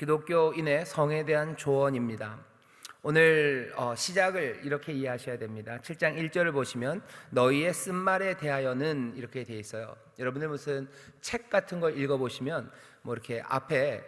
기독교인의 성에 대한 조언입니다. 오늘 시작을 이렇게 이해하셔야 됩니다. 7장 1절을 보시면 너희의 쓴말에 대하여는 이렇게 되어 있어요. 여러분들 무슨 책 같은 걸 읽어보시면 이렇게 앞에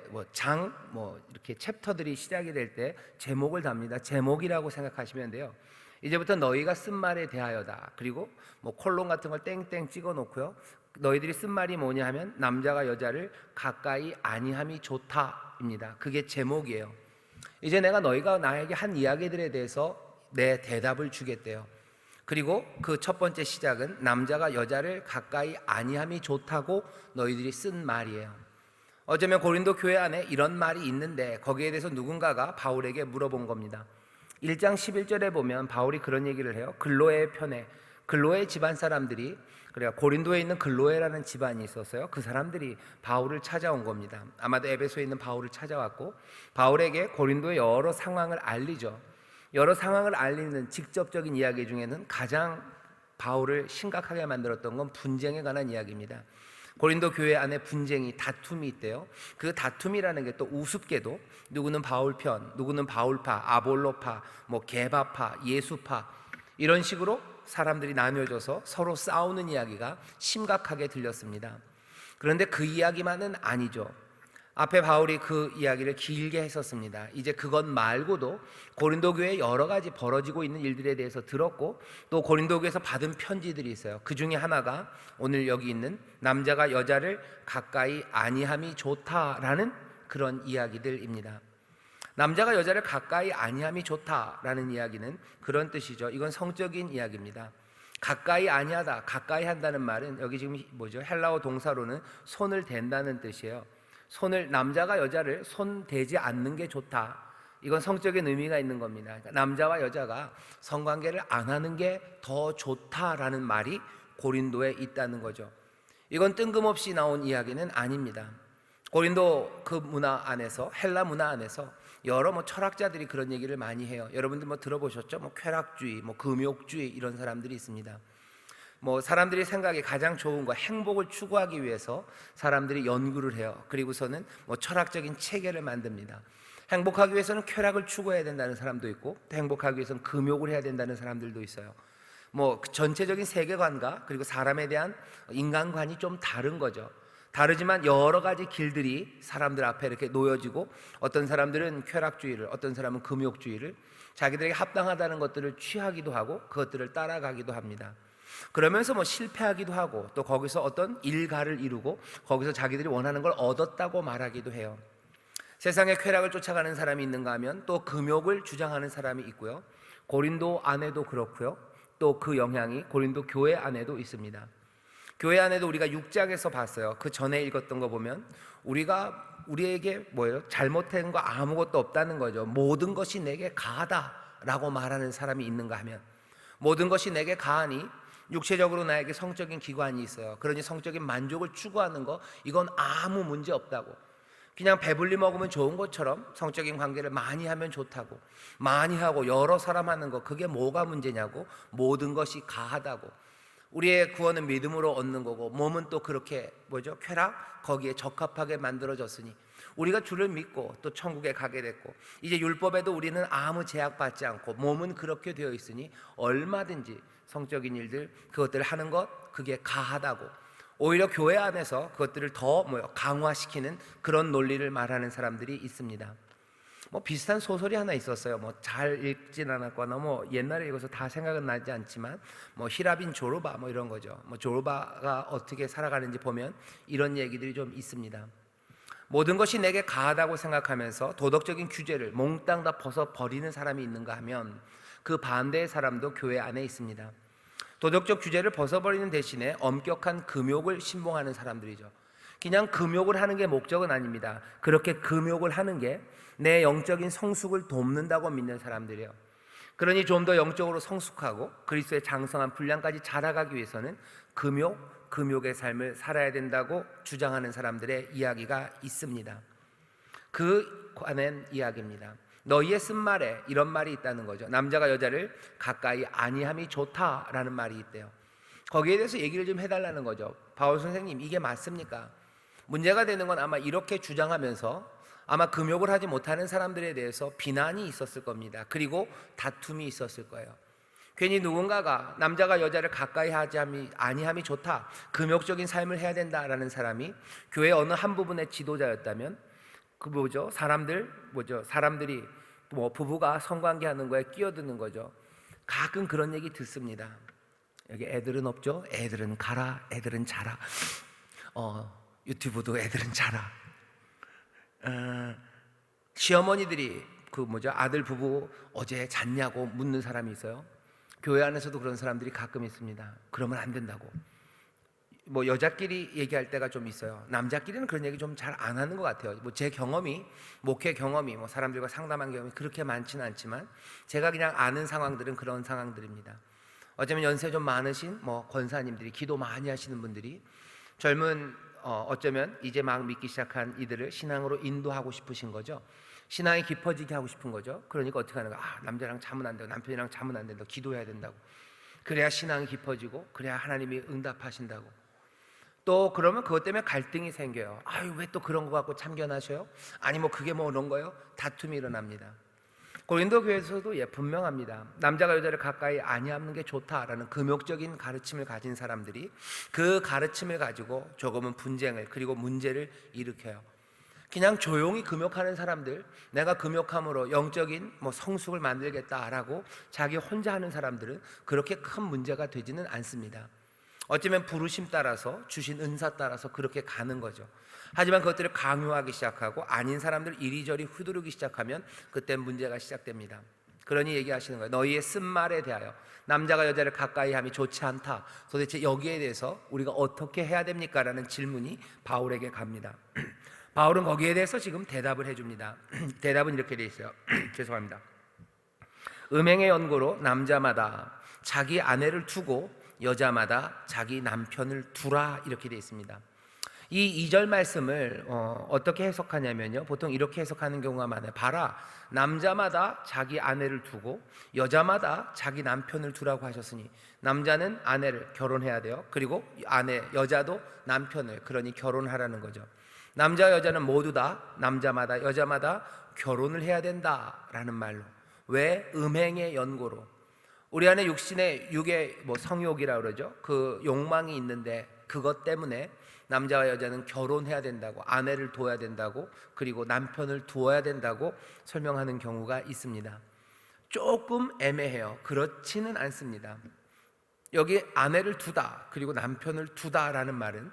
이렇게 챕터들이 시작이 될 때 제목을 답니다. 제목이라고 생각하시면 돼요. 이제부터 너희가 쓴 말에 대하여다. 그리고 콜론 같은 걸 땡땡 찍어 놓고요. 너희들이 쓴 말이 뭐냐 하면 남자가 여자를 가까이 아니함이 좋다입니다. 그게 제목이에요. 이제 내가 너희가 나에게 한 이야기들에 대해서 내 대답을 주겠대요. 그리고 그 첫 번째 시작은 남자가 여자를 가까이 아니함이 좋다고 너희들이 쓴 말이에요. 어쩌면 고린도 교회 안에 이런 말이 있는데 거기에 대해서 누군가가 바울에게 물어본 겁니다. 1장 11절에 보면 바울이 그런 얘기를 해요. 글로에 편에, 글로에 집안 사람들이, 그러니까 고린도에 있는 글로에라는 집안이 있었어요. 그 사람들이 바울을 찾아온 겁니다. 아마도 에베소에 있는 바울을 찾아왔고 바울에게 고린도의 여러 상황을 알리죠. 여러 상황을 알리는 직접적인 이야기 중에는 가장 바울을 심각하게 만들었던 건 분쟁에 관한 이야기입니다. 고린도 교회 안에 분쟁이, 다툼이 있대요. 그 다툼이라는 게 또 우습게도 누구는 바울 편, 누구는 바울파, 아볼로파, 게바파, 예수파 이런 식으로 사람들이 나뉘어져서 서로 싸우는 이야기가 심각하게 들렸습니다. 그런데 그 이야기만은 아니죠. 앞에 바울이 그 이야기를 길게 했었습니다. 이제 그것 말고도 고린도 교회에 여러 가지 벌어지고 있는 일들에 대해서 들었고 또 고린도 교회에서 받은 편지들이 있어요. 그 중에 하나가 오늘 여기 있는 남자가 여자를 가까이 아니함이 좋다라는 그런 이야기들입니다. 남자가 여자를 가까이 아니함이 좋다라는 이야기는 그런 뜻이죠. 이건 성적인 이야기입니다. 가까이 아니하다, 가까이 한다는 말은 여기 지금 헬라어 동사로는 손을 댄다는 뜻이에요. 남자가 여자를 손 대지 않는 게 좋다. 이건 성적인 의미가 있는 겁니다. 그러니까 남자와 여자가 성관계를 안 하는 게 더 좋다라는 말이 고린도에 있다는 거죠. 이건 뜬금없이 나온 이야기는 아닙니다. 고린도 그 문화 안에서, 헬라 문화 안에서 여러 철학자들이 그런 얘기를 많이 해요. 여러분들 들어보셨죠? 쾌락주의, 금욕주의 이런 사람들이 있습니다. 사람들이 생각에 가장 좋은 거, 행복을 추구하기 위해서 사람들이 연구를 해요. 그리고서는 철학적인 체계를 만듭니다. 행복하기 위해서는 쾌락을 추구해야 된다는 사람도 있고 또 행복하기 위해서는 금욕을 해야 된다는 사람들도 있어요. 전체적인 세계관과 그리고 사람에 대한 인간관이 좀 다른 거죠. 다르지만 여러 가지 길들이 사람들 앞에 이렇게 놓여지고 어떤 사람들은 쾌락주의를, 어떤 사람은 금욕주의를, 자기들에게 합당하다는 것들을 취하기도 하고 그것들을 따라가기도 합니다. 그러면서 실패하기도 하고 또 거기서 어떤 일가를 이루고 거기서 자기들이 원하는 걸 얻었다고 말하기도 해요. 세상에 쾌락을 쫓아가는 사람이 있는가 하면 또 금욕을 주장하는 사람이 있고요. 고린도 안에도 그렇고요. 또 그 영향이 고린도 교회 안에도 있습니다. 교회 안에도 우리가 6장에서 봤어요. 그 전에 읽었던 거 보면 우리에게 잘못된 거 아무것도 없다는 거죠. 모든 것이 내게 가하다라고 말하는 사람이 있는가 하면 모든 것이 내게 가하니 육체적으로 나에게 성적인 기관이 있어요. 그러니 성적인 만족을 추구하는 거 이건 아무 문제 없다고, 그냥 배불리 먹으면 좋은 것처럼 성적인 관계를 많이 하면 좋다고, 많이 하고 여러 사람 하는 거 그게 뭐가 문제냐고, 모든 것이 가하다고. 우리의 구원은 믿음으로 얻는 거고 몸은 또 그렇게 쾌락 거기에 적합하게 만들어졌으니 우리가 주를 믿고 또 천국에 가게 됐고 이제 율법에도 우리는 아무 제약받지 않고 몸은 그렇게 되어 있으니 얼마든지 성적인 일들 그것들을 하는 것 그게 가하다고, 오히려 교회 안에서 그것들을 더 강화시키는 그런 논리를 말하는 사람들이 있습니다. 비슷한 소설이 하나 있었어요. 잘 읽진 않았거나 옛날에 읽어서 다 생각은 나지 않지만 히라빈 조르바 이런 거죠. 조르바가 어떻게 살아가는지 보면 이런 얘기들이 좀 있습니다. 모든 것이 내게 가하다고 생각하면서 도덕적인 규제를 몽땅 다 벗어버리는 사람이 있는가 하면 그 반대의 사람도 교회 안에 있습니다. 도덕적 규제를 벗어버리는 대신에 엄격한 금욕을 신봉하는 사람들이죠. 그냥 금욕을 하는 게 목적은 아닙니다. 그렇게 금욕을 하는 게 내 영적인 성숙을 돕는다고 믿는 사람들이에요. 그러니 좀 더 영적으로 성숙하고 그리스도의 장성한 분량까지 자라가기 위해서는 금욕의 삶을 살아야 된다고 주장하는 사람들의 이야기가 있습니다. 그 관한 이야기입니다. 너희의 쓴 말에 이런 말이 있다는 거죠. 남자가 여자를 가까이 아니함이 좋다라는 말이 있대요. 거기에 대해서 얘기를 좀 해달라는 거죠. 바울 선생님, 이게 맞습니까? 문제가 되는 건 아마 이렇게 주장하면서 아마 금욕을 하지 못하는 사람들에 대해서 비난이 있었을 겁니다. 그리고 다툼이 있었을 거예요. 괜히 누군가가 남자가 여자를 가까이 하지 아니함이 좋다, 금욕적인 삶을 해야 된다라는 사람이 교회 어느 한 부분의 지도자였다면 사람들이 뭐 부부가 성관계하는 거에 끼어드는 거죠. 가끔 그런 얘기 듣습니다. 여기 애들은 없죠? 애들은 가라, 애들은 자라. 유튜브도 애들은 자라. 시어머니들이 아들 부부 어제 잤냐고 묻는 사람이 있어요. 교회 안에서도 그런 사람들이 가끔 있습니다. 그러면 안 된다고. 뭐 여자끼리 얘기할 때가 좀 있어요. 남자끼리는 그런 얘기 좀 잘 안 하는 것 같아요. 뭐 제 경험이, 목회 경험이, 뭐 사람들과 상담한 경험이 그렇게 많지는 않지만 제가 그냥 아는 상황들은 그런 상황들입니다. 어쩌면 연세 좀 많으신 뭐 권사님들이, 기도 많이 하시는 분들이 젊은 어쩌면 이제 막 믿기 시작한 이들을 신앙으로 인도하고 싶으신 거죠. 신앙이 깊어지게 하고 싶은 거죠. 그러니까 어떻게 하는 거야? 남자랑 자면 안 되고 남편이랑 자면 안 된다고, 기도해야 된다고. 그래야 신앙이 깊어지고 그래야 하나님이 응답하신다고. 또 그러면 그것 때문에 갈등이 생겨요. 왜 또 그런 거 갖고 참견하셔요? 아니 뭐 그게 뭐 그런 거요? 다툼이 일어납니다. 고린도 교회에서도 분명합니다. 남자가 여자를 가까이 아니하는 게 좋다라는 금욕적인 가르침을 가진 사람들이 그 가르침을 가지고 조금은 분쟁을, 그리고 문제를 일으켜요. 그냥 조용히 금욕하는 사람들, 내가 금욕함으로 영적인 성숙을 만들겠다라고 자기 혼자 하는 사람들은 그렇게 큰 문제가 되지는 않습니다. 어쩌면 부르심 따라서, 주신 은사 따라서 그렇게 가는 거죠. 하지만 그것들을 강요하기 시작하고 아닌 사람들 이리저리 휘두르기 시작하면 그때 문제가 시작됩니다. 그러니 얘기하시는 거예요. 너희의 쓴말에 대하여 남자가 여자를 가까이 함이 좋지 않다. 도대체 여기에 대해서 우리가 어떻게 해야 됩니까? 라는 질문이 바울에게 갑니다. 바울은 거기에 대해서 지금 대답을 해줍니다. 대답은 이렇게 돼 있어요. 죄송합니다. 음행의 연고로 남자마다 자기 아내를 두고 여자마다 자기 남편을 두라, 이렇게 돼 있습니다. 이 2절 말씀을 어떻게 해석하냐면요, 보통 이렇게 해석하는 경우가 많아요. 봐라, 남자마다 자기 아내를 두고 여자마다 자기 남편을 두라고 하셨으니 남자는 아내를 결혼해야 돼요. 그리고 여자도 남편을, 그러니 결혼하라는 거죠. 남자 여자는 모두 다 남자마다 여자마다 결혼을 해야 된다라는 말로. 왜? 음행의 연고로. 우리 안에 육의 성욕이라고 그러죠. 그 욕망이 있는데 그것 때문에 남자와 여자는 결혼해야 된다고, 아내를 둬야 된다고, 그리고 남편을 두어야 된다고 설명하는 경우가 있습니다. 조금 애매해요. 그렇지는 않습니다. 여기 아내를 두다, 그리고 남편을 두다라는 말은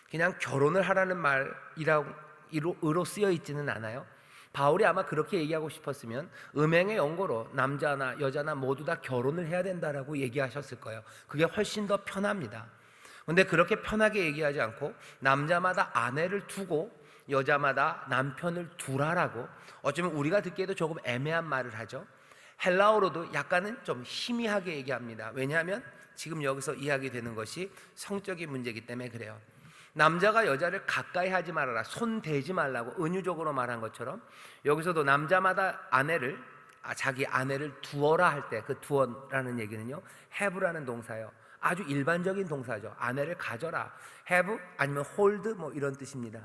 그냥 결혼을 하라는 말이로 쓰여 있지는 않아요. 바울이 아마 그렇게 얘기하고 싶었으면 음행의 연고로 남자나 여자나 모두 다 결혼을 해야 된다라고 얘기하셨을 거예요. 그게 훨씬 더 편합니다. 근데 그렇게 편하게 얘기하지 않고 남자마다 아내를 두고 여자마다 남편을 두라라고, 어쩌면 우리가 듣기에도 조금 애매한 말을 하죠. 헬라어로도 약간은 좀 희미하게 얘기합니다. 왜냐하면 지금 여기서 이야기되는 것이 성적인 문제이기 때문에 그래요. 남자가 여자를 가까이 하지 말아라, 손 대지 말라고 은유적으로 말한 것처럼 여기서도 남자마다 자기 아내를 두어라 할 때 그 두어라는 얘기는요, have라는 동사예요. 아주 일반적인 동사죠. 아내를 가져라, have 아니면 hold 이런 뜻입니다.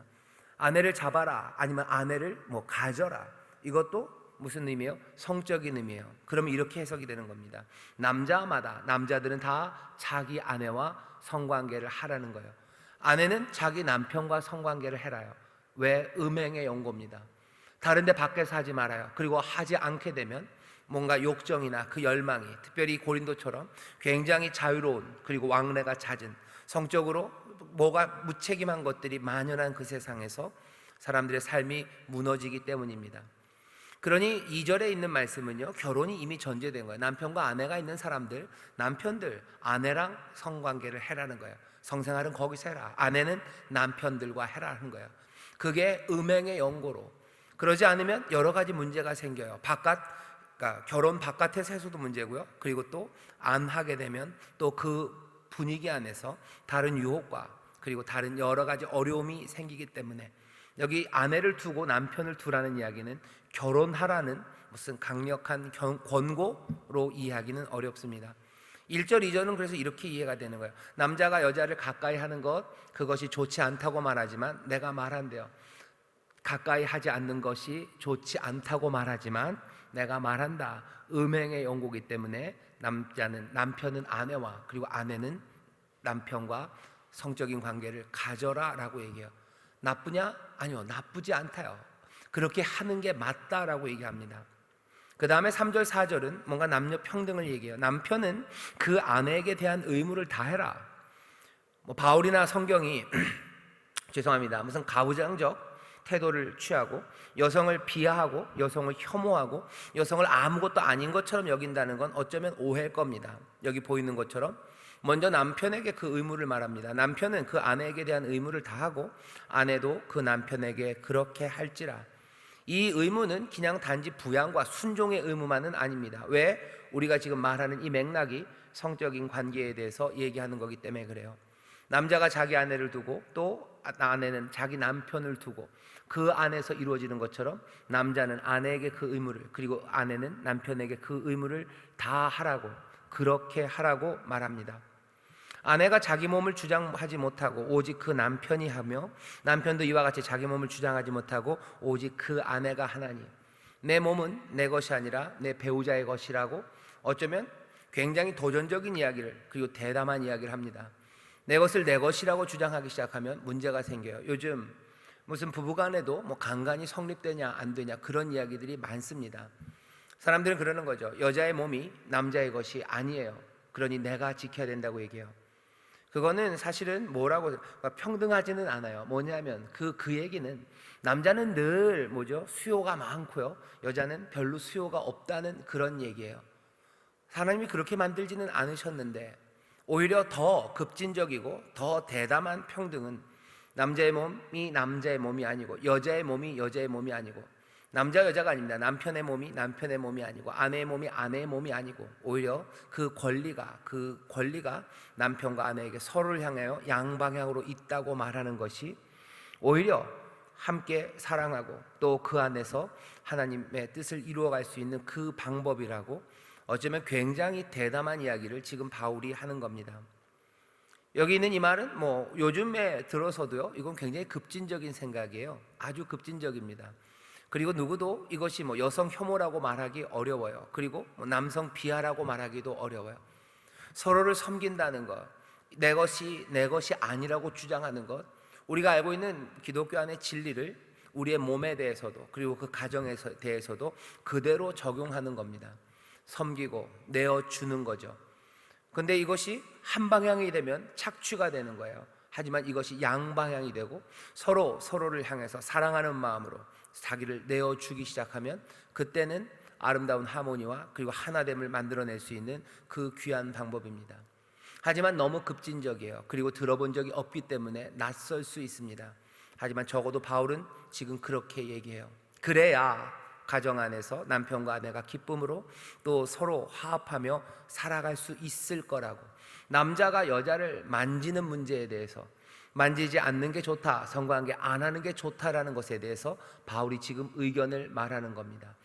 아내를 잡아라 아니면 아내를 가져라, 이것도 무슨 의미예요? 성적인 의미예요. 그러면 이렇게 해석이 되는 겁니다. 남자들은 다 자기 아내와 성관계를 하라는 거예요. 아내는 자기 남편과 성관계를 해라요. 왜? 음행의 연고입니다. 다른 데 밖에서 하지 말아요. 그리고 하지 않게 되면 뭔가 욕정이나 그 열망이, 특별히 고린도처럼 굉장히 자유로운, 그리고 왕래가 잦은, 성적으로 뭐가 무책임한 것들이 만연한 그 세상에서 사람들의 삶이 무너지기 때문입니다. 그러니 2절에 있는 말씀은요, 결혼이 이미 전제된 거예요. 남편과 아내가 있는 사람들, 남편들 아내랑 성관계를 해라는 거예요. 성생활은 거기서 해라, 아내는 남편들과 해라는 거예요. 그게 음행의 연고로. 그러지 않으면 여러 가지 문제가 생겨요. 그러니까 결혼 바깥에서 해서도 문제고요. 그리고 또 안 하게 되면 또 그 분위기 안에서 다른 유혹과 그리고 다른 여러 가지 어려움이 생기기 때문에 여기 아내를 두고 남편을 두라는 이야기는 결혼하라는 무슨 강력한 권고로 이해하기는 어렵습니다. 1절, 2절은 그래서 이렇게 이해가 되는 거예요. 남자가 여자를 가까이 하는 것, 그것이 좋지 않다고 말하지만 내가 말한대요. 가까이 하지 않는 것이 좋지 않다고 말하지만 내가 말한다. 음행의 연고이기 때문에 남편은 아내와 그리고 아내는 남편과 성적인 관계를 가져라 라고 얘기해요. 나쁘냐? 아니요, 나쁘지 않다요. 그렇게 하는 게 맞다라고 얘기합니다. 그 다음에 3절 4절은 뭔가 남녀 평등을 얘기해요. 남편은 그 아내에게 대한 의무를 다해라. 바울이나 성경이 죄송합니다, 무슨 가부장적 태도를 취하고 여성을 비하하고 여성을 혐오하고 여성을 아무것도 아닌 것처럼 여긴다는 건 어쩌면 오해일 겁니다. 여기 보이는 것처럼 먼저 남편에게 그 의무를 말합니다. 남편은 그 아내에게 대한 의무를 다하고 아내도 그 남편에게 그렇게 할지라. 이 의무는 그냥 단지 부양과 순종의 의무만은 아닙니다. 왜? 우리가 지금 말하는 이 맥락이 성적인 관계에 대해서 얘기하는 거기 때문에 그래요. 남자가 자기 아내를 두고 또 아내는 자기 남편을 두고 그 안에서 이루어지는 것처럼 남자는 아내에게 그 의무를, 그리고 아내는 남편에게 그 의무를 다 하라고, 그렇게 하라고 말합니다. 아내가 자기 몸을 주장하지 못하고 오직 그 남편이 하며, 남편도 이와 같이 자기 몸을 주장하지 못하고 오직 그 아내가 하나니, 내 몸은 내 것이 아니라 내 배우자의 것이라고 어쩌면 굉장히 도전적인 이야기를, 그리고 대담한 이야기를 합니다. 내 것을 내 것이라고 주장하기 시작하면 문제가 생겨요. 요즘 무슨 부부간에도 간간이 성립되냐 안 되냐 그런 이야기들이 많습니다. 사람들은 그러는 거죠. 여자의 몸이 남자의 것이 아니에요. 그러니 내가 지켜야 된다고 얘기해요. 그거는 사실은 뭐라고, 평등하지는 않아요. 뭐냐면 그 얘기는 남자는 늘 수요가 많고요, 여자는 별로 수요가 없다는 그런 얘기예요. 하나님이 그렇게 만들지는 않으셨는데 오히려 더 급진적이고 더 대담한 평등은 남자의 몸이 남자의 몸이 아니고 여자의 몸이 여자의 몸이 아니고, 남자 여자가 아닙니다. 남편의 몸이 남편의 몸이 아니고 아내의 몸이 아내의 몸이 아니고, 오히려 그 권리가 남편과 아내에게 서로를 향하여 양방향으로 있다고 말하는 것이 오히려 함께 사랑하고 또 그 안에서 하나님의 뜻을 이루어갈 수 있는 그 방법이라고, 어쩌면 굉장히 대담한 이야기를 지금 바울이 하는 겁니다. 여기 있는 이 말은 요즘에 들어서도요, 이건 굉장히 급진적인 생각이에요. 아주 급진적입니다. 그리고 누구도 이것이 여성 혐오라고 말하기 어려워요. 그리고 남성 비하라고 말하기도 어려워요. 서로를 섬긴다는 것, 내 것이 아니라고 주장하는 것, 우리가 알고 있는 기독교 안의 진리를 우리의 몸에 대해서도 그리고 그 가정에 대해서도 그대로 적용하는 겁니다. 섬기고 내어주는 거죠. 근데 이것이 한 방향이 되면 착취가 되는 거예요. 하지만 이것이 양방향이 되고 서로를 향해서 사랑하는 마음으로 자기를 내어주기 시작하면 그때는 아름다운 하모니와 그리고 하나됨을 만들어낼 수 있는 그 귀한 방법입니다. 하지만 너무 급진적이에요. 그리고 들어본 적이 없기 때문에 낯설 수 있습니다. 하지만 적어도 바울은 지금 그렇게 얘기해요. 그래야 가정 안에서 남편과 아내가 기쁨으로 또 서로 화합하며 살아갈 수 있을 거라고. 남자가 여자를 만지는 문제에 대해서, 만지지 않는 게 좋다, 성관계 안 하는 게 좋다라는 것에 대해서 바울이 지금 의견을 말하는 겁니다.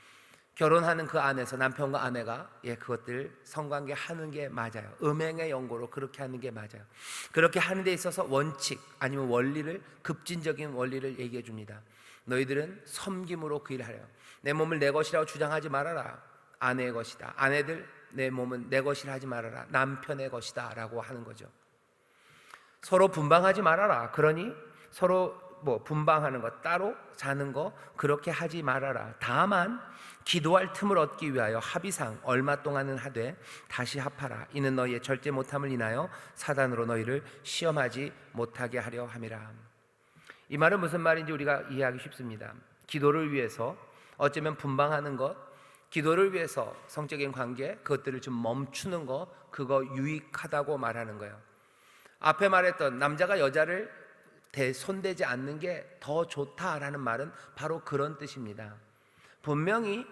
결혼하는 그 안에서 남편과 아내가 그것들 성관계 하는 게 맞아요. 음행의 연고로 그렇게 하는 게 맞아요. 그렇게 하는 데 있어서 원칙 아니면 원리를, 급진적인 원리를 얘기해 줍니다. 너희들은 섬김으로 그 일을 하려. 내 몸을 내 것이라고 주장하지 말아라. 아내의 것이다. 아내들, 내 몸은 내 것이라 하지 말아라. 남편의 것이다 라고 하는 거죠. 서로 분방하지 말아라. 그러니 서로 분방하는 것, 따로 자는 거 그렇게 하지 말아라. 다만 기도할 틈을 얻기 위하여 합의상 얼마 동안은 하되 다시 합하라. 이는 너희의 절제 못함을 인하여 사단으로 너희를 시험하지 못하게 하려 함이라. 이 말은 무슨 말인지 우리가 이해하기 쉽습니다. 기도를 위해서 어쩌면 분방하는 것, 기도를 위해서 성적인 관계, 그것들을 좀 멈추는 것, 그거 유익하다고 말하는 거예요. 앞에 말했던 남자가 여자를 손대지 않는 게 더 좋다라는 말은 바로 그런 뜻입니다. 분명히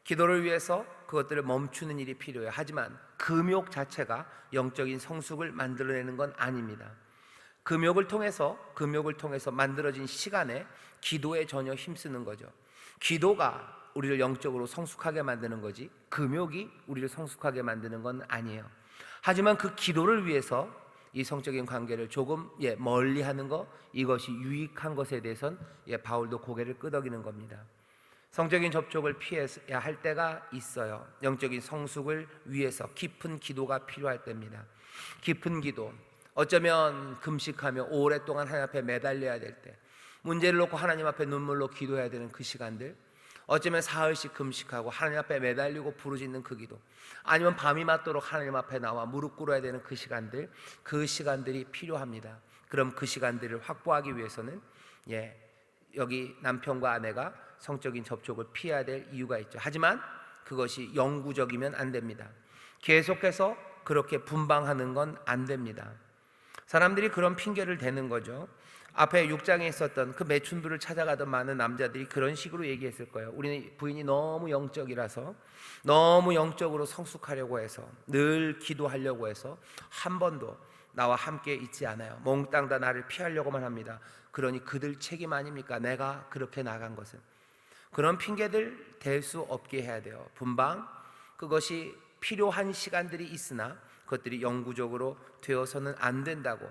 기도를 위해서 그것들을 멈추는 일이 필요해요. 하지만 금욕 자체가 영적인 성숙을 만들어내는 건 아닙니다. 금욕을 통해서 만들어진 시간에 기도에 전혀 힘쓰는 거죠. 기도가 우리를 영적으로 성숙하게 만드는 거지 금욕이 우리를 성숙하게 만드는 건 아니에요. 하지만 그 기도를 위해서 이 성적인 관계를 조금 멀리하는 것, 이것이 유익한 것에 대해선 바울도 고개를 끄덕이는 겁니다. 성적인 접촉을 피해야 할 때가 있어요. 영적인 성숙을 위해서 깊은 기도가 필요할 때입니다. 깊은 기도, 어쩌면 금식하며 오랫동안 하나님 앞에 매달려야 될 때, 문제를 놓고 하나님 앞에 눈물로 기도해야 되는 그 시간들, 어쩌면 사흘씩 금식하고 하나님 앞에 매달리고 부르짖는 그 기도, 아니면 밤이 맞도록 하나님 앞에 나와 무릎 꿇어야 되는 그 시간들, 그 시간들이 필요합니다. 그럼 그 시간들을 확보하기 위해서는 여기 남편과 아내가 성적인 접촉을 피해야 될 이유가 있죠. 하지만 그것이 영구적이면 안 됩니다. 계속해서 그렇게 분방하는 건 안 됩니다. 사람들이 그런 핑계를 대는 거죠. 앞에 6장에 있었던 그 매춘부를 찾아가던 많은 남자들이 그런 식으로 얘기했을 거예요. 우리는 부인이 너무 영적이라서, 너무 영적으로 성숙하려고 해서, 늘 기도하려고 해서 한 번도 나와 함께 있지 않아요. 몽땅 다 나를 피하려고만 합니다. 그러니 그들 책임 아닙니까? 내가 그렇게 나간 것은. 그런 핑계들 댈 수 없게 해야 돼요. 분방, 그것이 필요한 시간들이 있으나 그것들이 영구적으로 되어서는 안 된다고.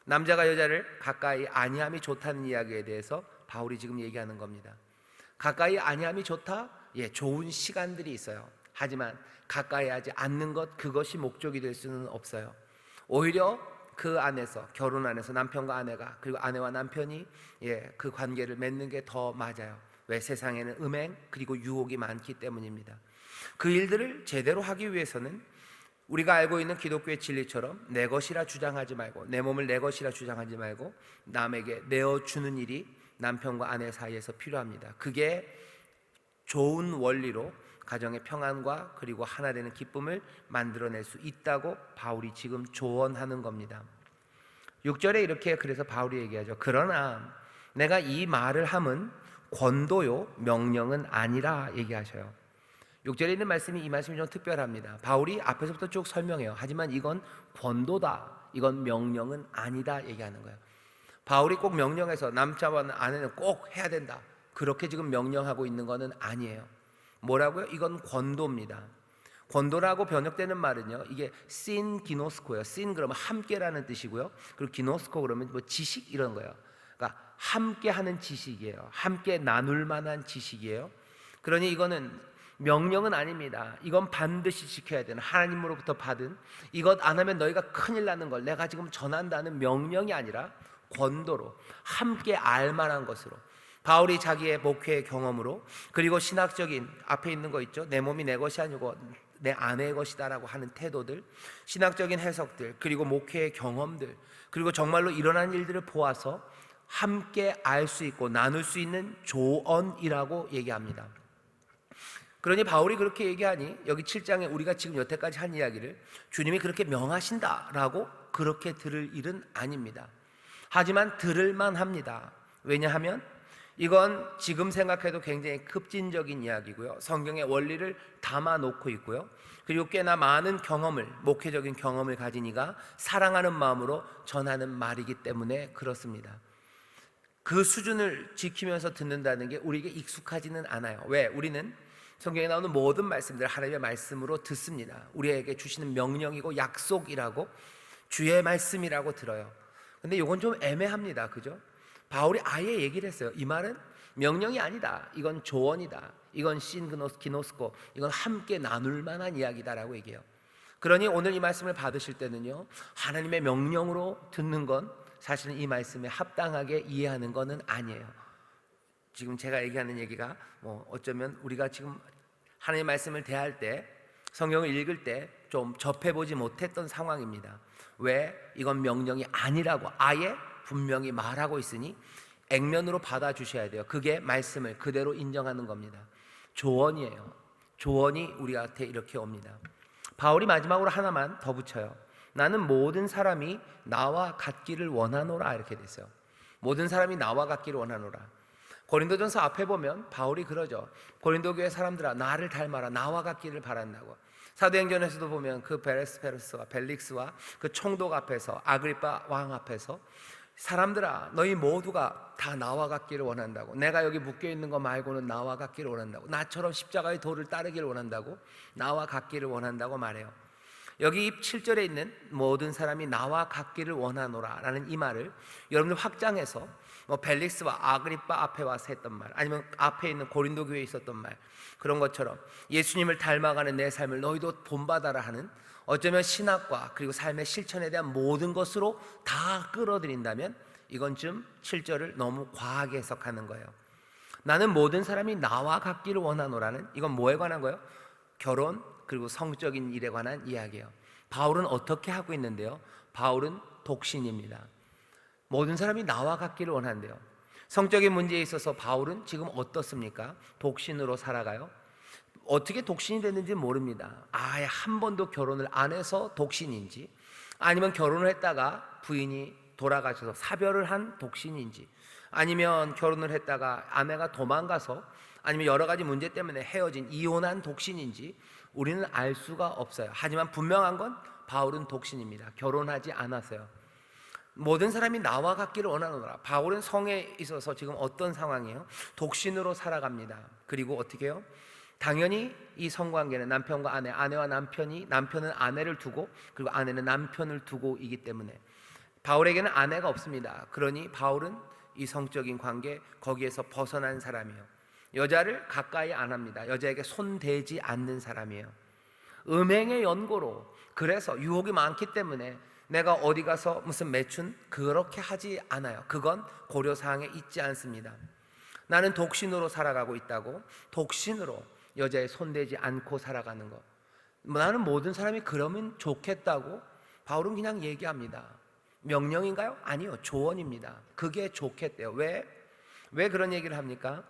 남자가 여자를 가까이 아니함이 좋다는 이야기에 대해서 바울이 지금 얘기하는 겁니다. 가까이 아니함이 좋다? 좋은 시간들이 있어요. 하지만 가까이 하지 않는 것, 그것이 목적이 될 수는 없어요. 오히려 그 안에서, 결혼 안에서 남편과 아내가, 그리고 아내와 남편이 그 관계를 맺는 게 더 맞아요. 왜? 세상에는 음행 그리고 유혹이 많기 때문입니다. 그 일들을 제대로 하기 위해서는 우리가 알고 있는 기독교의 진리처럼 내 것이라 주장하지 말고, 내 몸을 내 것이라 주장하지 말고 남에게 내어주는 일이 남편과 아내 사이에서 필요합니다. 그게 좋은 원리로 가정의 평안과 그리고 하나 되는 기쁨을 만들어낼 수 있다고 바울이 지금 조언하는 겁니다. 6절에 이렇게 그래서 바울이 얘기하죠. 그러나 내가 이 말을 함은 권도요 명령은 아니라 얘기하셔요. 6절에 있는 말씀이, 이 말씀이 좀 특별합니다. 바울이 앞에서부터 쭉 설명해요. 하지만 이건 권도다, 이건 명령은 아니다 얘기하는 거예요. 바울이 꼭 명령해서 남자와 아내는 꼭 해야 된다, 그렇게 지금 명령하고 있는 것은 아니에요. 뭐라고요? 이건 권도입니다. 권도라고 번역되는 말은요, 이게 신 기노스코예요. 신 그러면 함께라는 뜻이고요, 그리고 기노스코 그러면 뭐 지식 이런 거예요. 그러니까 함께 하는 지식이에요. 함께 나눌 만한 지식이에요. 그러니 이거는 명령은 아닙니다. 이건 반드시 지켜야 되는, 하나님으로부터 받은, 이것 안 하면 너희가 큰일 나는 걸 내가 지금 전한다는 명령이 아니라 권도로, 함께 알만한 것으로, 바울이 자기의 목회의 경험으로, 그리고 신학적인 앞에 있는 거 있죠. 내 몸이 내 것이 아니고 내 아내의 것이다라고 하는 태도들, 신학적인 해석들, 그리고 목회의 경험들, 그리고 정말로 일어난 일들을 보아서 함께 알 수 있고 나눌 수 있는 조언이라고 얘기합니다. 그러니 바울이 그렇게 얘기하니 여기 7장에 우리가 지금 여태까지 한 이야기를 주님이 그렇게 명하신다라고 그렇게 들을 일은 아닙니다. 하지만 들을만 합니다. 왜냐하면 이건 지금 생각해도 굉장히 급진적인 이야기고요, 성경의 원리를 담아놓고 있고요, 그리고 꽤나 많은 경험을, 목회적인 경험을 가진 이가 사랑하는 마음으로 전하는 말이기 때문에 그렇습니다. 그 수준을 지키면서 듣는다는 게 우리에게 익숙하지는 않아요. 왜? 우리는 성경에 나오는 모든 말씀들을 하나님의 말씀으로 듣습니다. 우리에게 주시는 명령이고 약속이라고, 주의 말씀이라고 들어요. 근데 이건 좀 애매합니다. 그죠? 바울이 아예 얘기를 했어요. 이 말은 명령이 아니다, 이건 조언이다, 이건 신기노스코, 이건 함께 나눌 만한 이야기다라고 얘기해요. 그러니 오늘 이 말씀을 받으실 때는요, 하나님의 명령으로 듣는 건 사실은 이 말씀에 합당하게 이해하는 것은 아니에요. 지금 제가 얘기하는 얘기가 어쩌면 우리가 지금 하나님의 말씀을 대할 때, 성경을 읽을 때 좀 접해보지 못했던 상황입니다. 왜? 이건 명령이 아니라고 아예 분명히 말하고 있으니 액면으로 받아주셔야 돼요. 그게 말씀을 그대로 인정하는 겁니다. 조언이에요. 조언이 우리한테 이렇게 옵니다. 바울이 마지막으로 하나만 더 붙여요. 나는 모든 사람이 나와 같기를 원하노라, 이렇게 됐어요. 모든 사람이 나와 같기를 원하노라. 고린도전서 앞에 보면 바울이 그러죠. 고린도 교회 사람들아, 나를 닮아라, 나와 같기를 바란다고. 사도행전에서도 보면 그 베레스페르스와 벨릭스와 그 총독 앞에서, 아그리파 왕 앞에서 사람들아, 너희 모두가 다 나와 같기를 원한다고. 내가 여기 묶여있는 거 말고는 나와 같기를 원한다고. 나처럼 십자가의 도를 따르기를 원한다고, 나와 같기를 원한다고 말해요. 여기 7절에 있는 모든 사람이 나와 같기를 원하노라 라는 이 말을 여러분들 확장해서 벨릭스와 아그리빠 앞에 와서 했던 말, 아니면 앞에 있는 고린도 교회에 있었던 말, 그런 것처럼 예수님을 닮아가는 내 삶을 너희도 본받아라 하는, 어쩌면 신학과 그리고 삶의 실천에 대한 모든 것으로 다 끌어들인다면 이건 좀 7절을 너무 과하게 해석하는 거예요. 나는 모든 사람이 나와 같기를 원하노라는, 이건 뭐에 관한 거예요? 결혼 그리고 성적인 일에 관한 이야기예요. 바울은 어떻게 하고 있는데요? 바울은 독신입니다. 모든 사람이 나와 같기를 원한대요. 성적인 문제에 있어서 바울은 지금 어떻습니까? 독신으로 살아가요. 어떻게 독신이 됐는지 모릅니다. 아예 한 번도 결혼을 안 해서 독신인지, 아니면 결혼을 했다가 부인이 돌아가셔서 사별을 한 독신인지, 아니면 결혼을 했다가 아내가 도망가서, 아니면 여러 가지 문제 때문에 헤어진 이혼한 독신인지 우리는 알 수가 없어요. 하지만 분명한 건 바울은 독신입니다. 결혼하지 않았어요. 모든 사람이 나와 같기를 원하노라. 바울은 성에 있어서 지금 어떤 상황이에요? 독신으로 살아갑니다. 그리고 어떻게 해요? 당연히 이 성관계는 남편과 아내, 아내와 남편은 아내를 두고, 그리고 아내는 남편을 두고이기 때문에 바울에게는 아내가 없습니다. 그러니 바울은 이 성적인 관계, 거기에서 벗어난 사람이에요. 여자를 가까이 안 합니다. 여자에게 손대지 않는 사람이에요. 음행의 연고로, 그래서 유혹이 많기 때문에 내가 어디 가서 무슨 매춘 그렇게 하지 않아요. 그건 고려사항에 있지 않습니다. 나는 독신으로 살아가고 있다고, 독신으로 여자에 손대지 않고 살아가는 것, 나는 모든 사람이 그러면 좋겠다고 바울은 그냥 얘기합니다. 명령인가요? 아니요, 조언입니다. 그게 좋겠대요. 왜 그런 얘기를 합니까?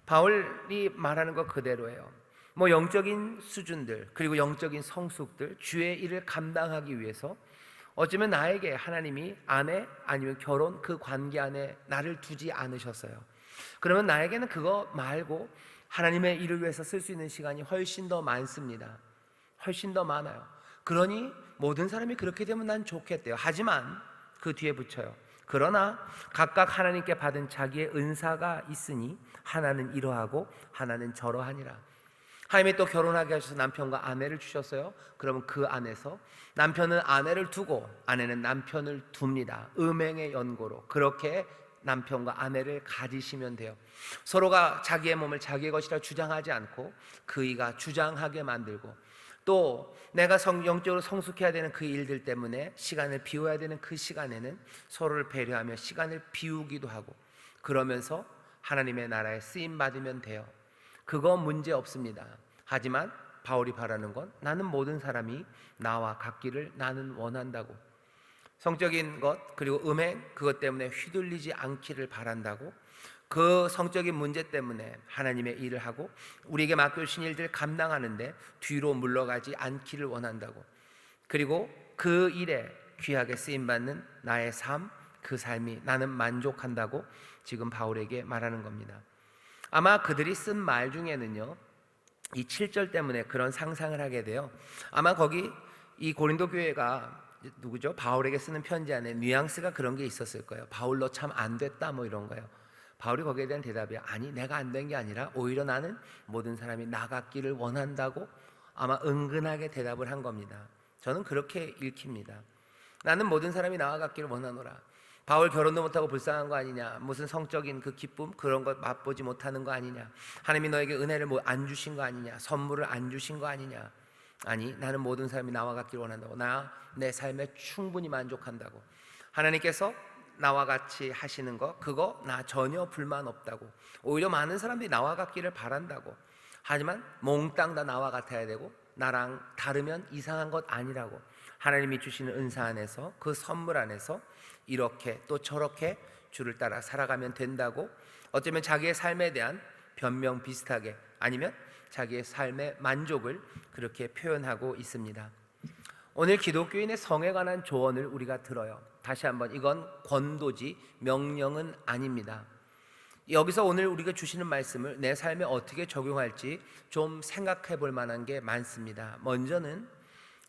바울이 말하는 것 그대로예요. 영적인 수준들, 그리고 영적인 성숙들, 주의 일을 감당하기 위해서 어쩌면 나에게 하나님이 아내 아니면 결혼, 그 관계 안에 나를 두지 않으셨어요. 그러면 나에게는 그거 말고 하나님의 일을 위해서 쓸 수 있는 시간이 훨씬 더 많습니다. 훨씬 더 많아요. 그러니 모든 사람이 그렇게 되면 난 좋겠대요. 하지만 그 뒤에 붙여요. 그러나 각각 하나님께 받은 자기의 은사가 있으니 하나는 이러하고 하나는 저러하니라. 하나님이 또 결혼하게 하셔서 남편과 아내를 주셨어요. 그러면 그 안에서 남편은 아내를 두고 아내는 남편을 둡니다. 음행의 연고로 그렇게 남편과 아내를 가지시면 돼요. 서로가 자기의 몸을 자기의 것이라 주장하지 않고 그이가 주장하게 만들고, 또 내가 영적으로 성숙해야 되는 그 일들 때문에 시간을 비워야 되는 그 시간에는 서로를 배려하며 시간을 비우기도 하고, 그러면서 하나님의 나라에 쓰임 받으면 돼요. 그거 문제 없습니다. 하지만 바울이 바라는 건 나는 모든 사람이 나와 같기를 나는 원한다고, 성적인 것 그리고 음행 그것 때문에 휘둘리지 않기를 바란다고, 그 성적인 문제 때문에 하나님의 일을 하고 우리에게 맡겨주신 일들 감당하는데 뒤로 물러가지 않기를 원한다고, 그리고 그 일에 귀하게 쓰임받는 나의 삶, 그 삶이 나는 만족한다고 지금 바울에게 말하는 겁니다. 아마 그들이 쓴 말 중에는요, 이 7절 때문에 그런 상상을 하게 돼요. 아마 거기 이 고린도 교회가 누구죠? 바울에게 쓰는 편지 안에 뉘앙스가 그런 게 있었을 거예요. 바울 너 참 안 됐다 이런 거예요. 바울이 거기에 대한 대답이 아니, 내가 안 된 게 아니라 오히려 나는 모든 사람이 나같기를 원한다고 아마 은근하게 대답을 한 겁니다. 저는 그렇게 읽힙니다. 나는 모든 사람이 나와 같기를 원하노라. 바울 결혼도 못하고 불쌍한 거 아니냐, 무슨 성적인 그 기쁨 그런 것 맛보지 못하는 거 아니냐, 하나님이 너에게 은혜를 안 주신 거 아니냐, 선물을 안 주신 거 아니냐. 아니, 나는 모든 사람이 나와 같기를 원한다고, 내 삶에 충분히 만족한다고, 하나님께서 나와 같이 하시는 거 그거 나 전혀 불만 없다고, 오히려 많은 사람들이 나와 같기를 바란다고, 하지만 몽땅 다 나와 같아야 되고 나랑 다르면 이상한 것 아니라고, 하나님이 주시는 은사 안에서 그 선물 안에서 이렇게 또 저렇게 주를 따라 살아가면 된다고, 어쩌면 자기의 삶에 대한 변명 비슷하게 아니면 자기의 삶의 만족을 그렇게 표현하고 있습니다. 오늘 기독교인의 성에 관한 조언을 우리가 들어요. 다시 한번, 이건 권도지 명령은 아닙니다. 여기서 오늘 우리가 주시는 말씀을 내 삶에 어떻게 적용할지 좀 생각해 볼 만한 게 많습니다. 먼저는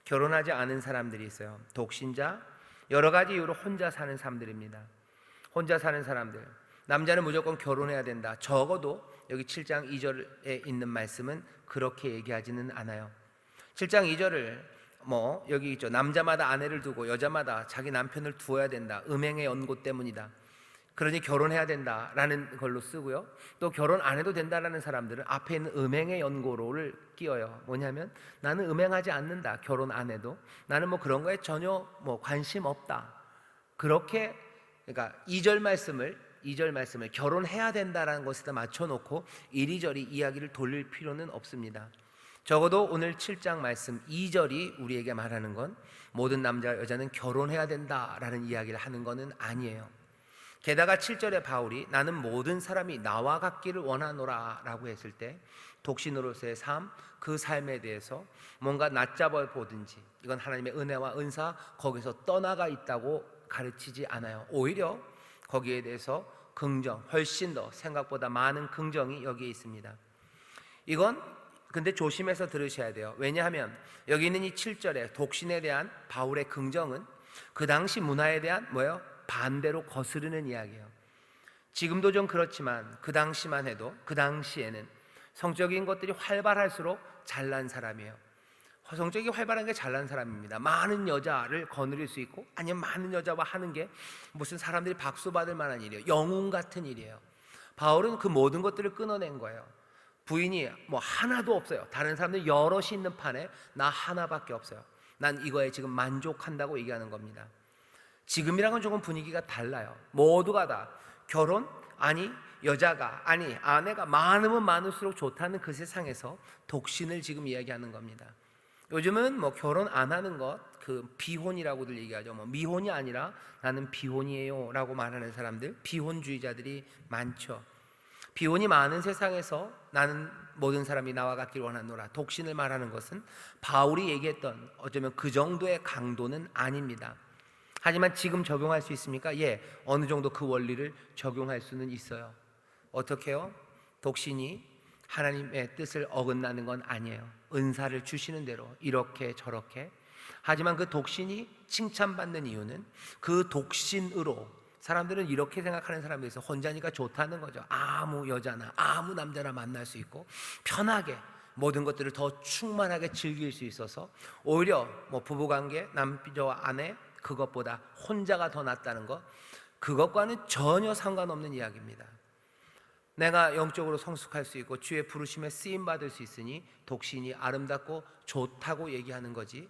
결혼하지 않은 사람들이 있어요. 독신자, 여러 가지 이유로 혼자 사는 사람들입니다. 혼자 사는 사람들, 남자는 무조건 결혼해야 된다, 적어도 여기 7장 2절에 있는 말씀은 그렇게 얘기하지는 않아요. 7장 2절을 여기 있죠. 남자마다 아내를 두고 여자마다 자기 남편을 두어야 된다. 음행의 연고 때문이다. 그러니 결혼해야 된다라는 걸로 쓰고요. 또 결혼 안 해도 된다라는 사람들은 앞에 있는 음행의 연고로를 끼워요. 뭐냐면 나는 음행하지 않는다. 결혼 안 해도 나는 그런 거에 전혀 관심 없다. 그렇게 그러니까 2절 말씀을 결혼해야 된다라는 것에다 맞춰놓고 이리저리 이야기를 돌릴 필요는 없습니다. 적어도 오늘 7장 말씀 2절이 우리에게 말하는 건 모든 남자와 여자는 결혼해야 된다라는 이야기를 하는 것은 아니에요. 게다가 7절에 바울이 나는 모든 사람이 나와 같기를 원하노라 라고 했을 때 독신으로서의 삶, 그 삶에 대해서 뭔가 낮잡아 보든지 이건 하나님의 은혜와 은사 거기서 떠나가 있다고 가르치지 않아요. 오히려 거기에 대해서 긍정, 훨씬 더 생각보다 많은 긍정이 여기에 있습니다. 이건 근데 조심해서 들으셔야 돼요. 왜냐하면 여기 있는 이 7절에 독신에 대한 바울의 긍정은 그 당시 문화에 대한 반대로 거스르는 이야기예요. 지금도 좀 그렇지만 그 당시만 해도 그 당시에는 성적인 것들이 활발할수록 잘난 사람이에요. 성적이 활발한 게 잘난 사람입니다. 많은 여자를 거느릴 수 있고 아니면 많은 여자와 하는 게 무슨 사람들이 박수 받을 만한 일이에요. 영웅 같은 일이에요. 바울은 그 모든 것들을 끊어낸 거예요. 부인이 하나도 없어요. 다른 사람들 여럿이 있는 판에 나 하나밖에 없어요. 난 이거에 지금 만족한다고 얘기하는 겁니다. 지금이랑은 조금 분위기가 달라요. 모두가 다 결혼 아니 여자가 아니 아내가 많으면 많을수록 좋다는 그 세상에서 독신을 지금 이야기하는 겁니다. 요즘은 결혼 안 하는 것 그 비혼이라고들 얘기하죠. 미혼이 아니라 나는 비혼이에요 라고 말하는 사람들, 비혼주의자들이 많죠. 비혼이 많은 세상에서 나는 모든 사람이 나와 같기를 원하노라, 독신을 말하는 것은 바울이 얘기했던 어쩌면 그 정도의 강도는 아닙니다. 하지만 지금 적용할 수 있습니까? 어느 정도 그 원리를 적용할 수는 있어요. 어떻게요? 독신이 하나님의 뜻을 어긋나는 건 아니에요. 은사를 주시는 대로 이렇게 저렇게. 하지만 그 독신이 칭찬받는 이유는 그 독신으로 사람들은 이렇게 생각하는 사람이 있어요. 혼자니까 좋다는 거죠. 아무 여자나 아무 남자나 만날 수 있고 편하게 모든 것들을 더 충만하게 즐길 수 있어서 오히려 부부관계 남자와 아내 그것보다 혼자가 더 낫다는 것, 그것과는 전혀 상관없는 이야기입니다. 내가 영적으로 성숙할 수 있고 주의 부르심에 쓰임받을 수 있으니 독신이 아름답고 좋다고 얘기하는 거지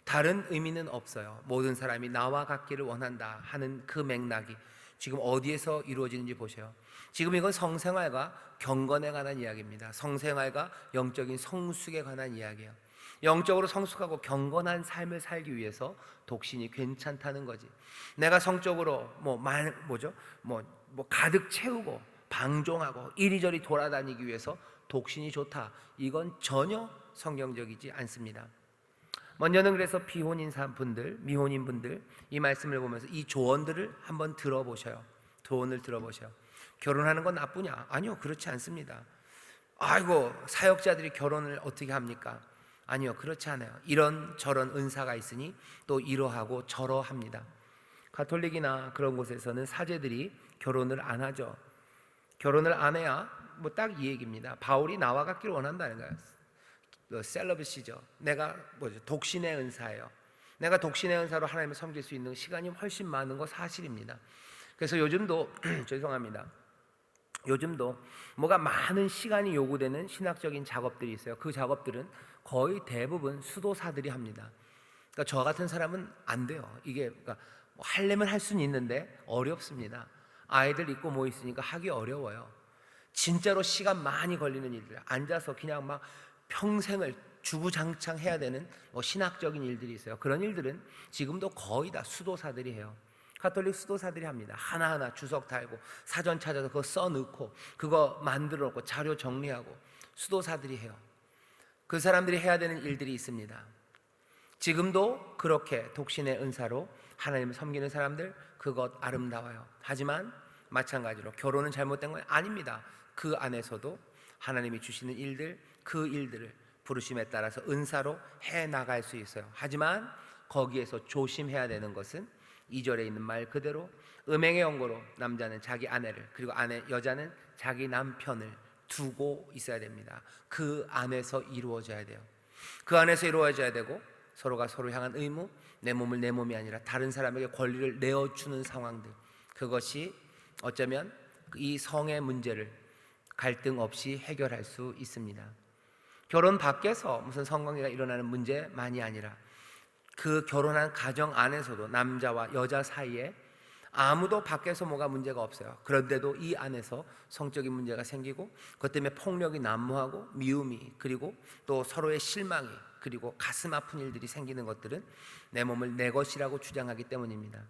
다른 의미는 없어요. 모든 사람이 나와 같기를 원한다 하는 그 맥락이 지금 어디에서 이루어지는지 보세요. 지금 이건 성생활과 경건에 관한 이야기입니다. 성생활과 영적인 성숙에 관한 이야기예요. 영적으로 성숙하고 경건한 삶을 살기 위해서 독신이 괜찮다는 거지. 내가 성적으로 가득 채우고 방종하고 이리저리 돌아다니기 위해서 독신이 좋다, 이건 전혀 성경적이지 않습니다. 먼저는 그래서 비혼인 분들, 미혼인 분들 이 말씀을 보면서 이 조언들을 한번 들어보셔요. 조언을 들어보셔요. 결혼하는 건 나쁘냐? 아니요, 그렇지 않습니다. 아이고 사역자들이 결혼을 어떻게 합니까? 아니요, 그렇지 않아요. 이런 저런 은사가 있으니 또 이러하고 저러합니다. 가톨릭이나 그런 곳에서는 사제들이 결혼을 안 하죠. 결혼을 안 해야 딱 이 얘기입니다. 바울이 나와 같기를 원한다는 거예요. 셀러비시죠. 내가 독신의 은사예요. 내가 독신의 은사로 하나님을 섬길 수 있는 시간이 훨씬 많은 거 사실입니다. 그래서 요즘도 죄송합니다. 요즘도 뭐가 많은 시간이 요구되는 신학적인 작업들이 있어요. 그 작업들은 거의 대부분 수도사들이 합니다. 그러니까 저 같은 사람은 안 돼요. 이게 하려면 할 수는 있는데 어렵습니다. 아이들 있고 있으니까 하기 어려워요. 진짜로 시간 많이 걸리는 일들, 앉아서 그냥 평생을 주구장창 해야 되는 신학적인 일들이 있어요. 그런 일들은 지금도 거의 다 수도사들이 해요. 가톨릭 수도사들이 합니다. 하나하나 주석 달고 사전 찾아서 그거 써넣고 그거 만들어 놓고 자료 정리하고 수도사들이 해요. 그 사람들이 해야 되는 일들이 있습니다. 지금도 그렇게 독신의 은사로 하나님을 섬기는 사람들, 그것 아름다워요. 하지만 마찬가지로 결혼은 잘못된 건 아닙니다. 그 안에서도 하나님이 주시는 일들, 그 일들을 부르심에 따라서 은사로 해나갈 수 있어요. 하지만 거기에서 조심해야 되는 것은 2절에 있는 말 그대로 음행의 연고로 남자는 자기 아내를, 그리고 여자는 자기 남편을 두고 있어야 됩니다. 그 안에서 이루어져야 돼요. 그 안에서 이루어져야 되고 서로가 서로 향한 의무, 내 몸을 내 몸이 아니라 다른 사람에게 권리를 내어주는 상황들, 그것이 어쩌면 이 성의 문제를 갈등 없이 해결할 수 있습니다. 결혼 밖에서 무슨 성관계가 일어나는 문제만이 아니라 그 결혼한 가정 안에서도 남자와 여자 사이에 아무도 밖에서 뭐가 문제가 없어요. 그런데도 이 안에서 성적인 문제가 생기고 그것 때문에 폭력이 난무하고 미움이, 그리고 또 서로의 실망이, 그리고 가슴 아픈 일들이 생기는 것들은 내 몸을 내 것이라고 주장하기 때문입니다.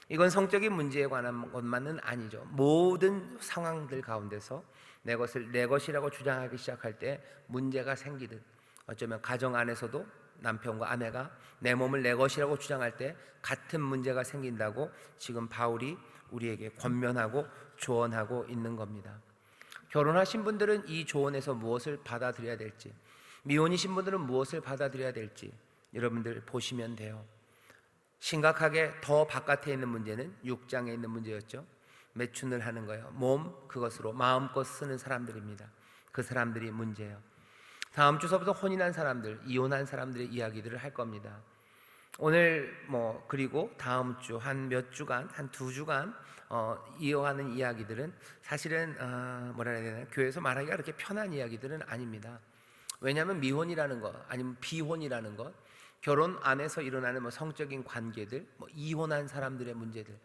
이건 성적인 문제에 관한 것만은 아니죠. 모든 상황들 가운데서 내 것을 내 것이라고 주장하기 시작할 때 문제가 생기듯, 어쩌면 가정 안에서도 남편과 아내가 내 몸을 내 것이라고 주장할 때 같은 문제가 생긴다고 지금 바울이 우리에게 권면하고 조언하고 있는 겁니다. 결혼하신 분들은 이 조언에서 무엇을 받아들여야 될지, 미혼이신 분들은 무엇을 받아들여야 될지 여러분들 보시면 돼요. 심각하게 더 바깥에 있는 문제는 6장에 있는 문제였죠. 매춘을 하는 거예요. 몸, 그것으로 마음껏 쓰는 사람들입니다. 그 사람들이 문제예요. 다음 주서부터 혼인한 사람들, 이혼한 사람들의 이야기들을 할 겁니다. 오늘 그리고 다음 주 한 몇 주간, 한 2주간 이어가는 이야기들은 사실은 뭐라 해야 되나, 교회에서 말하기가 그렇게 편한 이야기들은 아닙니다. 왜냐하면 미혼이라는 것, 아니면 비혼이라는 것, 결혼 안에서 일어나는 성적인 관계들, 이혼한 사람들의 문제들,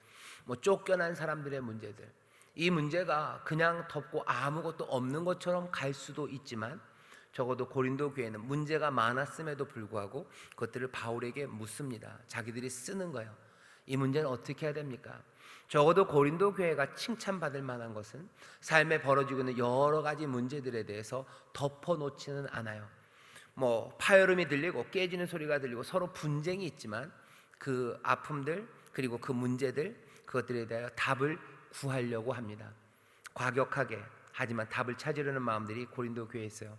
쫓겨난 사람들의 문제들, 이 문제가 그냥 덮고 아무것도 없는 것처럼 갈 수도 있지만 적어도 고린도 교회는 문제가 많았음에도 불구하고 그것들을 바울에게 묻습니다. 자기들이 쓰는 거예요. 이 문제는 어떻게 해야 됩니까? 적어도 고린도 교회가 칭찬받을 만한 것은 삶에 벌어지고 있는 여러 가지 문제들에 대해서 덮어놓지는 않아요. 파열음이 들리고 깨지는 소리가 들리고 서로 분쟁이 있지만 그 아픔들, 그리고 그 문제들, 그것들에 대하여 답을 구하려고 합니다. 과격하게, 하지만 답을 찾으려는 마음들이 고린도 교회에 있어요.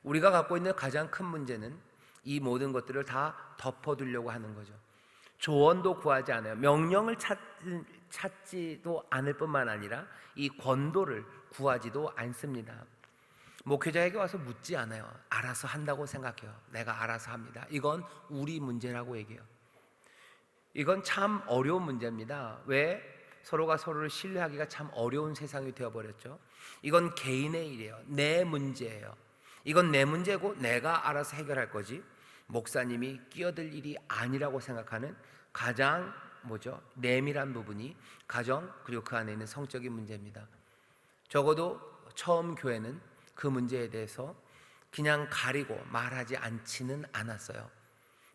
우리가 갖고 있는 가장 큰 문제는 이 모든 것들을 다 덮어두려고 하는 거죠. 조언도 구하지 않아요. 명령을 찾지도 않을 뿐만 아니라 이 권도를 구하지도 않습니다. 목회자에게 와서 묻지 않아요. 알아서 한다고 생각해요. 내가 알아서 합니다. 이건 우리 문제라고 얘기해요. 이건 참 어려운 문제입니다. 왜? 서로가 서로를 신뢰하기가 참 어려운 세상이 되어버렸죠. 이건 개인의 일이에요. 내 문제예요. 이건 내 문제고 내가 알아서 해결할 거지, 목사님이 끼어들 일이 아니라고 생각하는 가장 내밀한 부분이 가정, 그리고 그 안에 있는 성적인 문제입니다. 적어도 처음 교회는 그 문제에 대해서 그냥 가리고 말하지 않지는 않았어요.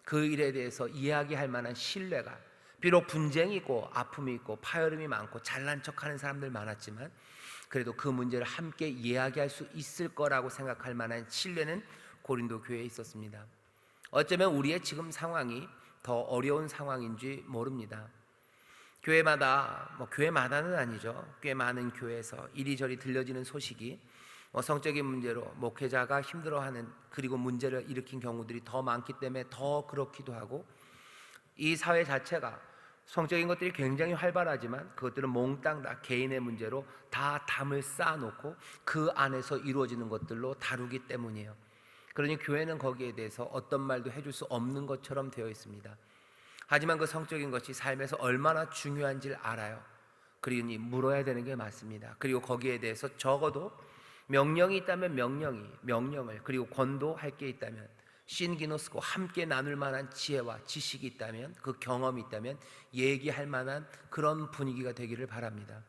그 일에 대해서 이야기할 만한 신뢰가, 비록 분쟁이 있고 아픔이 있고 파열음이 많고 잘난 척하는 사람들 많았지만 그래도 그 문제를 함께 이야기할 수 있을 거라고 생각할 만한 신뢰는 고린도 교회에 있었습니다. 어쩌면 우리의 지금 상황이 더 어려운 상황인지 모릅니다. 교회마다는 아니죠. 꽤 많은 교회에서 이리저리 들려지는 소식이 성적인 문제로 목회자가 힘들어하는, 그리고 문제를 일으킨 경우들이 더 많기 때문에 더 그렇기도 하고, 이 사회 자체가 성적인 것들이 굉장히 활발하지만 그것들은 몽땅 다 개인의 문제로 다 담을 쌓아놓고 그 안에서 이루어지는 것들로 다루기 때문이에요. 그러니 교회는 거기에 대해서 어떤 말도 해줄 수 없는 것처럼 되어 있습니다. 하지만 그 성적인 것이 삶에서 얼마나 중요한지를 알아요. 그러니 물어야 되는 게 맞습니다. 그리고 거기에 대해서 적어도 명령이 있다면 명령을, 그리고 권도할 게 있다면 신기노스고 함께 나눌 만한 지혜와 지식이 있다면, 그 경험이 있다면 얘기할 만한 그런 분위기가 되기를 바랍니다.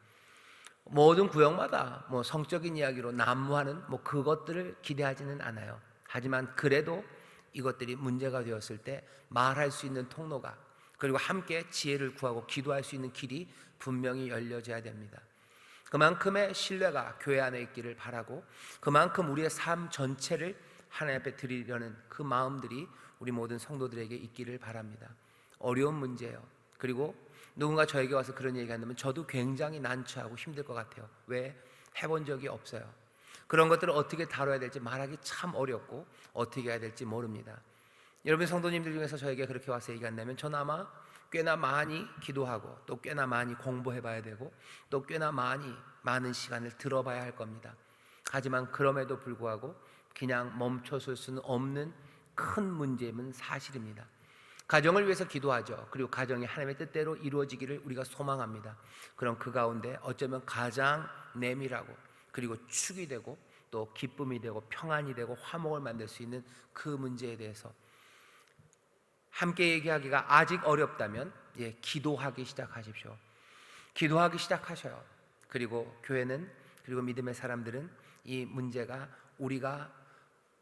모든 구역마다 성적인 이야기로 난무하는 그것들을 기대하지는 않아요. 하지만 그래도 이것들이 문제가 되었을 때 말할 수 있는 통로가, 그리고 함께 지혜를 구하고 기도할 수 있는 길이 분명히 열려져야 됩니다. 그만큼의 신뢰가 교회 안에 있기를 바라고, 그만큼 우리의 삶 전체를 하나님 앞에 드리려는 그 마음들이 우리 모든 성도들에게 있기를 바랍니다. 어려운 문제예요. 그리고 누군가 저에게 와서 그런 얘기 한다면 저도 굉장히 난처하고 힘들 것 같아요. 왜? 해본 적이 없어요. 그런 것들을 어떻게 다뤄야 될지 말하기 참 어렵고 어떻게 해야 될지 모릅니다. 여러분 성도님들 중에서 저에게 그렇게 와서 얘기한다면 저는 아마 꽤나 많이 기도하고 또 꽤나 많이 공부해 봐야 되고 또 꽤나 많은 시간을 들어봐야 할 겁니다. 하지만 그럼에도 불구하고 그냥 멈춰설 수는 없는 큰 문제임은 사실입니다. 가정을 위해서 기도하죠. 그리고 가정이 하나님의 뜻대로 이루어지기를 우리가 소망합니다. 그럼 그 가운데 어쩌면 가장 내밀하고 그리고 축이 되고 또 기쁨이 되고 평안이 되고 화목을 만들 수 있는 그 문제에 대해서 함께 얘기하기가 아직 어렵다면 기도하기 시작하십시오. 기도하기 시작하셔요. 그리고 교회는, 그리고 믿음의 사람들은 이 문제가 우리가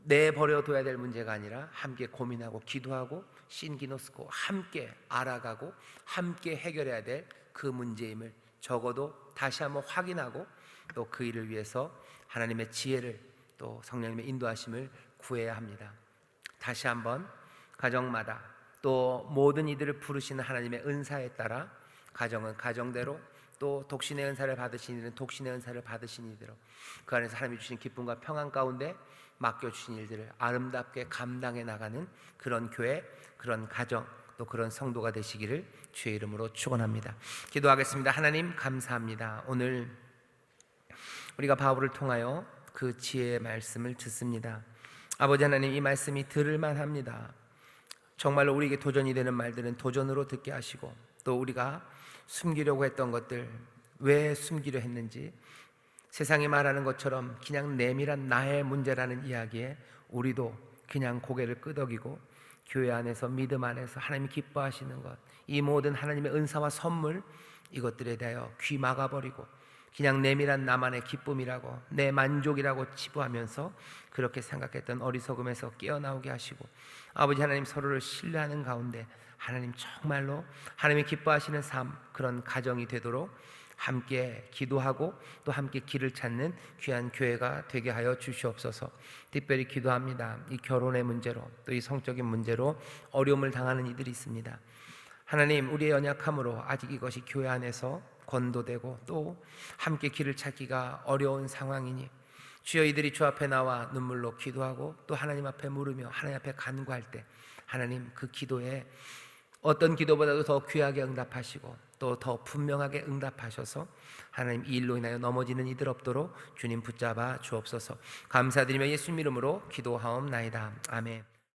내버려둬야 될 문제가 아니라 함께 고민하고 기도하고 신기노스코 함께 알아가고 함께 해결해야 될 그 문제임을 적어도 다시 한번 확인하고 또 그 일을 위해서 하나님의 지혜를 또 성령님의 인도하심을 구해야 합니다. 다시 한번 가정마다 또 모든 이들을 부르시는 하나님의 은사에 따라 가정은 가정대로 또 독신의 은사를 받으신 이들은 독신의 은사를 받으신 이대로 그 안에서 하나님이 주신 기쁨과 평안 가운데 맡겨주신 일들을 아름답게 감당해 나가는 그런 교회, 그런 가정, 또 그런 성도가 되시기를 주의 이름으로 축원합니다. 기도하겠습니다. 하나님 감사합니다. 오늘 우리가 바울을 통하여 그 지혜의 말씀을 듣습니다. 아버지 하나님, 이 말씀이 들을만 합니다. 정말로 우리에게 도전이 되는 말들은 도전으로 듣게 하시고 또 우리가 숨기려고 했던 것들, 왜 숨기려 했는지, 세상이 말하는 것처럼 그냥 내밀한 나의 문제라는 이야기에 우리도 그냥 고개를 끄덕이고 교회 안에서 믿음 안에서 하나님이 기뻐하시는 것, 이 모든 하나님의 은사와 선물, 이것들에 대하여 귀 막아버리고 그냥 내밀한 나만의 기쁨이라고 내 만족이라고 치부하면서 그렇게 생각했던 어리석음에서 깨어나오게 하시고 아버지 하나님, 서로를 신뢰하는 가운데 하나님 정말로 하나님이 기뻐하시는 삶, 그런 가정이 되도록 함께 기도하고 또 함께 길을 찾는 귀한 교회가 되게 하여 주시옵소서. 특별히 기도합니다. 이 결혼의 문제로 또 이 성적인 문제로 어려움을 당하는 이들이 있습니다. 하나님, 우리의 연약함으로 아직 이것이 교회 안에서 권도되고 또 함께 길을 찾기가 어려운 상황이니 주여, 이들이 주 앞에 나와 눈물로 기도하고 또 하나님 앞에 물으며 하나님 앞에 간구할 때 하나님, 그 기도에 어떤 기도보다도 더 귀하게 응답하시고 또 더 분명하게 응답하셔서 하나님, 이 일로 인하여 넘어지는 이들 없도록 주님 붙잡아 주옵소서. 감사드리며 예수님 이름으로 기도하옵나이다. 아멘.